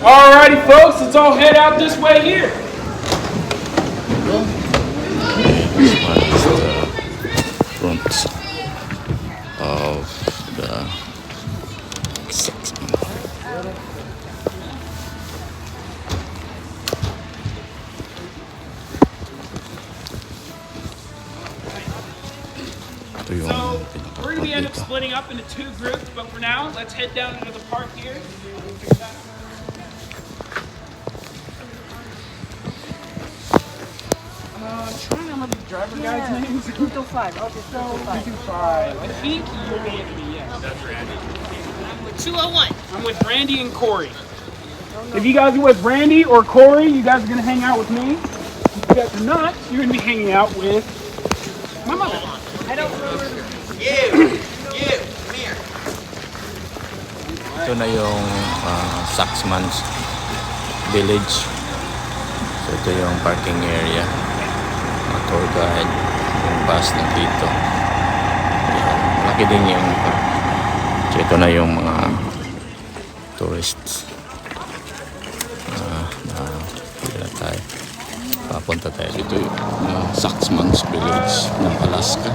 Alrighty, folks, let's all head out this way here. Front of the Saxman. So we're going to end up splitting up into two groups, but for now, let's head down into the park here. I'm trying to remember the driver guy's name. 225. Okay, so 225. I think you're Anthony, yes. That's Randy. I'm with 201. I'm with Randy and Corey. If you guys are with Randy or Corey, you guys are going to hang out with me. If you guys are not, you're going to be hanging out with my mother. I don't remember. Come here. Ito na yung Saxman's village. So ito yung parking area. Tour guide, yung bus nandito. Laki din yung park. So ito na yung mga tourists. Pila tayo. Papunta tayo dito yung Saxman's village ng Alaska.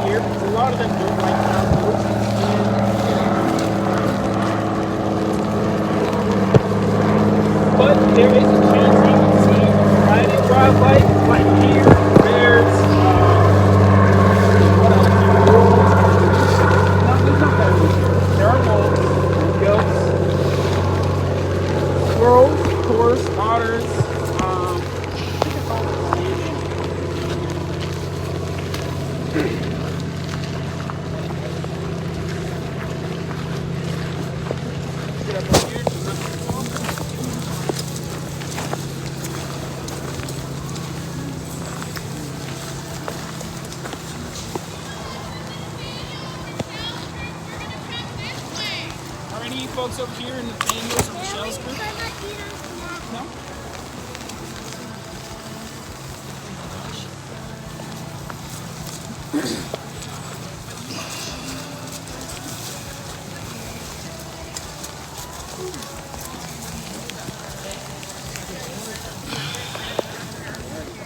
Here, a lot of them don't like outdoors. But there is a chance you can see riding wildlife like deer, bears, what else? No, there's not that many. There are wolves, goats, squirrels, of course, otters. I think it's all the same. Are any folks up here in the Anyos or Michelle's group? No?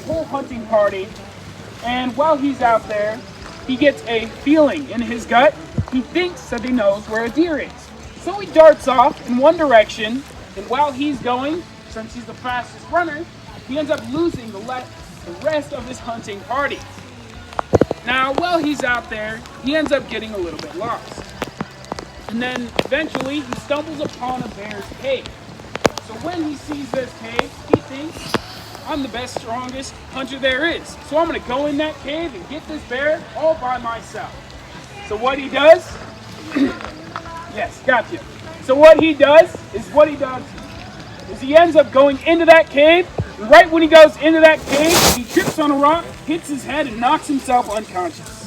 Whole hunting party, and while he's out there, he gets a feeling in his gut. He thinks that he knows where a deer is. So he darts off in one direction, and while he's going, since he's the fastest runner, he ends up losing the rest of his hunting party. Now, while he's out there, he ends up getting a little bit lost. And then eventually he stumbles upon a bear's cave. So when he sees this cave, he thinks, I'm the best, strongest hunter there is. So I'm going to go in that cave and get this bear all by myself. So what he does, yes, gotcha. So what he does is he ends up going into that cave. And right when he goes into that cave, he trips on a rock, hits his head, and knocks himself unconscious.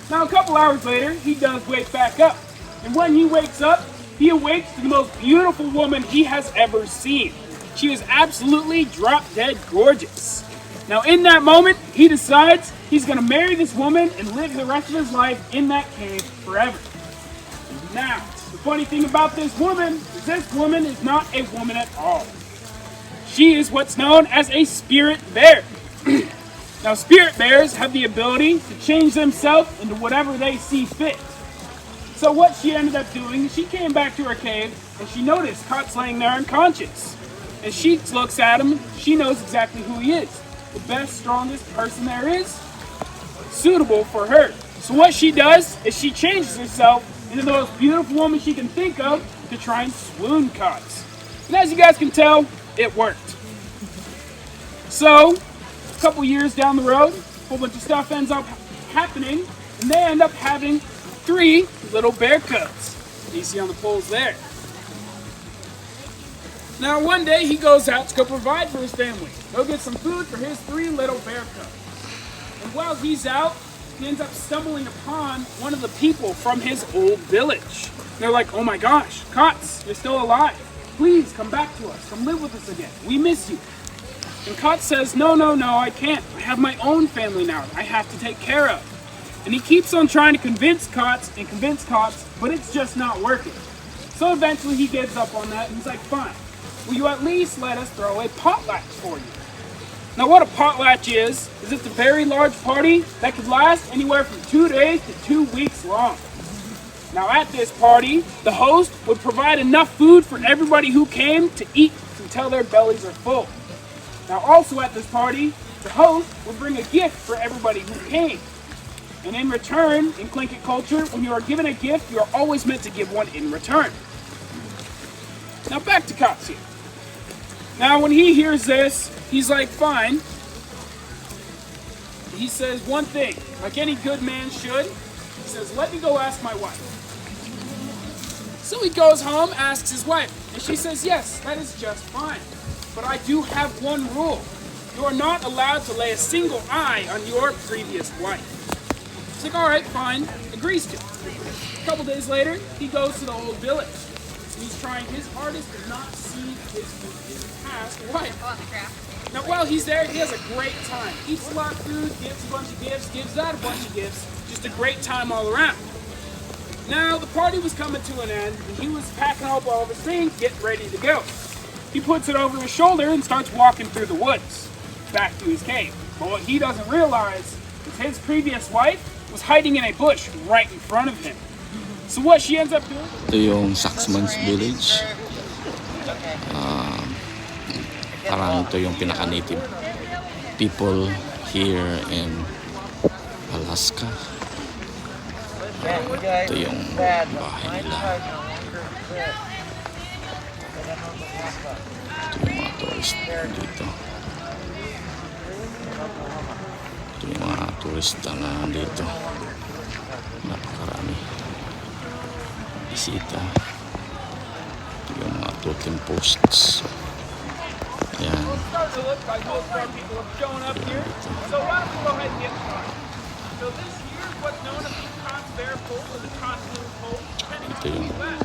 Now a couple hours later, he does wake back up. And when he wakes up, he awakes to the most beautiful woman he has ever seen. She is absolutely drop-dead gorgeous. Now in that moment, he decides he's going to marry this woman and live the rest of his life in that cave forever. Now, the funny thing about this woman is not a woman at all. She is what's known as a spirit bear. Now spirit bears have the ability to change themselves into whatever they see fit. So what she ended up doing, she came back to her cave and she noticed Kot's laying there unconscious. And she looks at him, she knows exactly who he is. The best, strongest person there is, suitable for her. So what she does is she changes herself into the most beautiful woman she can think of to try and swoon Kots. And as you guys can tell, it worked. So, a couple years down the road, a whole bunch of stuff ends up happening, and they end up having 3 little bear cubs. You see on the poles there. Now one day he goes out to go provide for his family. Go get some food for his 3 little bear cubs. And while he's out, he ends up stumbling upon one of the people from his old village. They're like, oh my gosh, Kots, you're still alive. Please come back to us. Come live with us again. We miss you. And Kot says, no, I can't. I have my own family now I have to take care of. And he keeps on trying to convince Kots, but it's just not working. So eventually he gives up on that and he's like, fine, will you at least let us throw a potlatch for you? Now what a potlatch is it's a very large party that could last anywhere from 2 days to 2 weeks long. Now at this party, the host would provide enough food for everybody who came to eat until their bellies are full. Now also at this party, the host would bring a gift for everybody who came. And in return, in Tlingit culture, when you are given a gift, you are always meant to give one in return. Now back to Katsuya. Now when he hears this, he's like, fine. He says one thing, like any good man should. He says, let me go ask my wife. So he goes home, asks his wife, and she says, yes, that is just fine. But I do have one rule. You are not allowed to lay a single eye on your previous wife. He's like, all right, fine, agrees to it. A couple days later, he goes to the old village. He's trying his hardest to not see his past wife. Now while he's there, he has a great time. Eats a lot of food, gives a bunch of gifts, gives out a bunch of gifts. Just a great time all around. Now the party was coming to an end, and he was packing up all of his things, getting ready to go. He puts it over his shoulder and starts walking through the woods, back to his cave. But what he doesn't realize is his previous wife was hiding in a bush right in front of him. So what she ends up doing? Ito yung Saxman's village. Parang ito yung pinaka-native people here in Alaska. Ito yung bahay nila. Ito yung mga tourist dito. Ito yung mga turista na dito. Napakarami. Bisita. Ito yung mga totem posts. Ayan. So why don't we go ahead and get started? So this here is what's known as the Bear Pole or the Continental Pole, depending on where you at.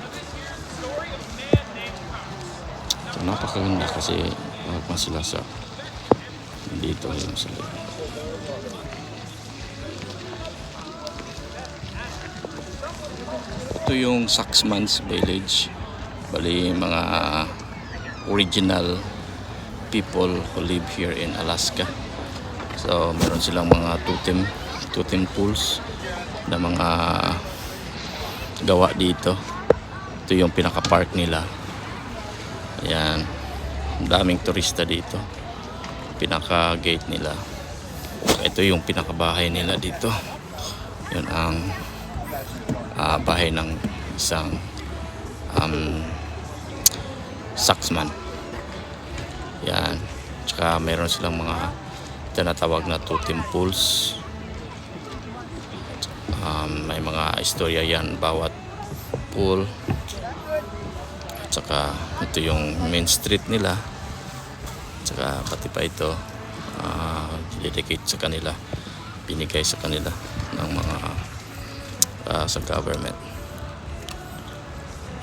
Now this here is the story of a man named Cox. Ito napakaganda kasi pa sila sa dito yung sa likod. Ito yung Saxman's village. Bali mga original people who live here in Alaska. So meron silang mga totem poles na mga gawa dito. Ito yung pinaka-park nila. Ayan. Daming turista dito. Pinaka-gate nila. Ito yung pinaka-bahay nila dito. Yun ang bahay ng isang Saxman. Yan. Tsaka meron silang mga tinatawag na totem poles. May mga istorya yan bawat pool. Tsaka ito yung main street nila. Tsaka pati pa ito dedicate sa kanila, binigay sa kanila ng mga sa government.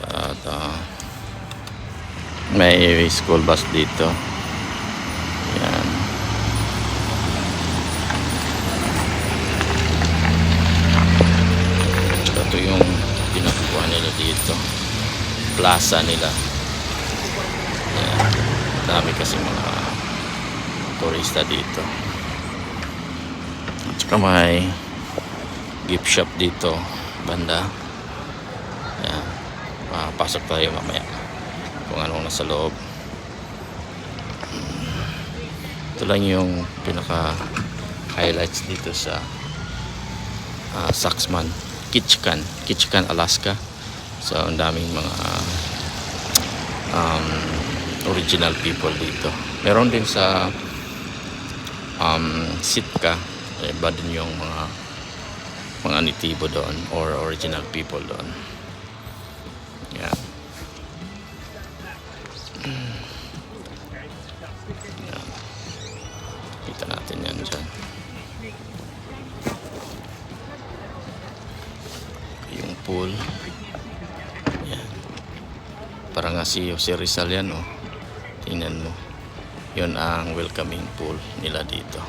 At may school bus dito. Yan. Tsaka ito yung pinakuha nila dito, plaza nila. Yan. Dami kasi mga turista dito. Tsaka may gift shop dito banda. Yan. Pasok tayo mamaya kung anong nasa loob. Ito lang yung pinaka highlights dito sa Saxman, Ketchikan, Alaska. So ang daming mga original people dito. Meron din sa Sitka, iba din yung mga natibo doon or original people doon. Yan. Yan. Kita natin yan dyan. Yung pool. Yan. Parang nga si Jose Rizal yan, oh. Tingnan mo. Yun ang welcoming pool nila dito.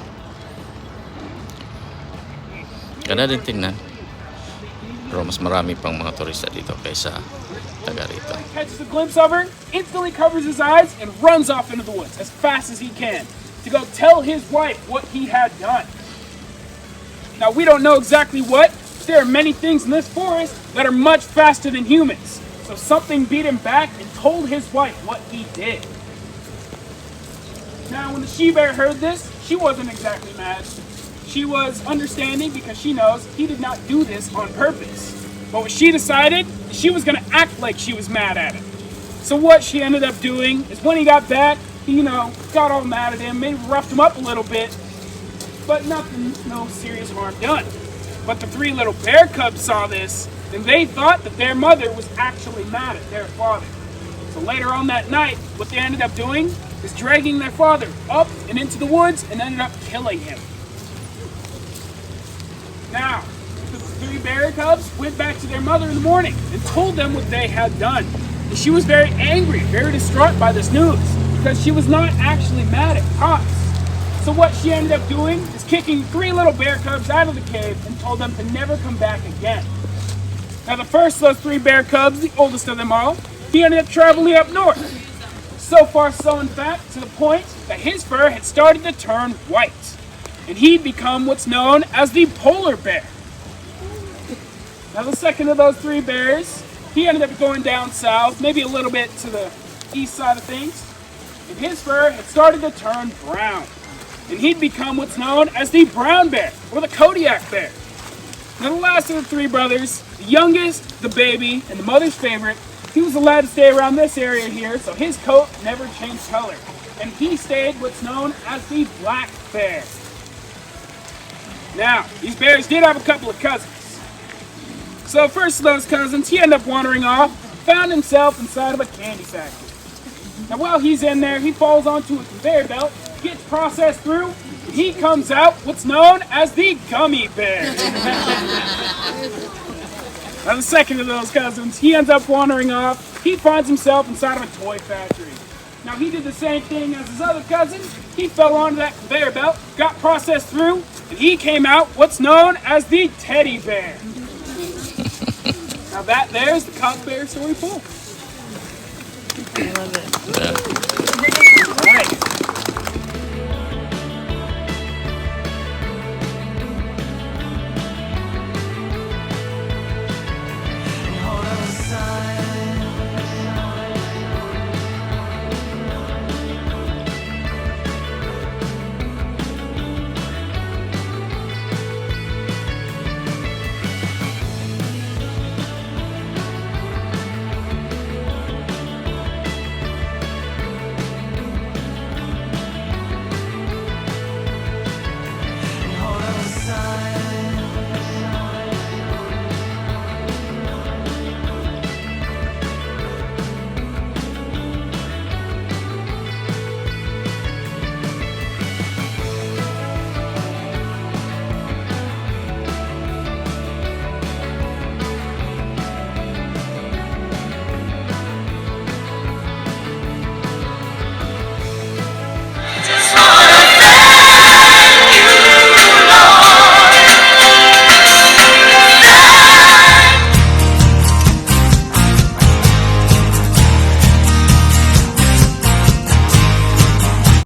Ganda din tingnan. Pero mas marami pang mga turista dito kaysa taga rito. Catches a glimpse of her, instantly covers his eyes, and runs off into the woods as fast as he can to go tell his wife what he had done. Now, we don't know exactly what, but there are many things in this forest that are much faster than humans. So something beat him back and told his wife what he did. Now, when the she-bear heard this, she wasn't exactly mad. She was understanding because she knows he did not do this on purpose. But what she decided, she was going to act like she was mad at him. So what she ended up doing is when he got back, he, got all mad at him, maybe roughed him up a little bit, but nothing, no serious harm done. But the three little bear cubs saw this, and they thought that their mother was actually mad at their father. So later on that night, what they ended up doing is dragging their father up and into the woods and ended up killing him. Now, the three bear cubs went back to their mother in the morning and told them what they had done. And she was very angry, very distraught by this news, because she was not actually mad at Cox. So what she ended up doing is kicking three little bear cubs out of the cave and told them to never come back again. Now the first of those three bear cubs, the oldest of them all, he ended up traveling up north. So far so in fact, to the point that his fur had started to turn white. And he'd become what's known as the polar bear. Now the second of those three bears, he ended up going down south, maybe a little bit to the east side of things. And his fur had started to turn brown. And he'd become what's known as the brown bear, or the Kodiak bear. Now the last of the three brothers, the youngest, the baby, and the mother's favorite, he was allowed to stay around this area here, so his coat never changed color. And he stayed what's known as the black bear. Now, these bears did have a couple of cousins. So first of those cousins, he ended up wandering off, found himself inside of a candy factory. Now while he's in there, he falls onto a conveyor belt, gets processed through, and he comes out what's known as the gummy bear. Now the second of those cousins, he ends up wandering off. He finds himself inside of a toy factory. Now he did the same thing as his other cousin. He fell onto that conveyor belt, got processed through, and he came out what's known as the teddy bear. Now that there's the Cock Bear story full. I love it. Yeah. All right.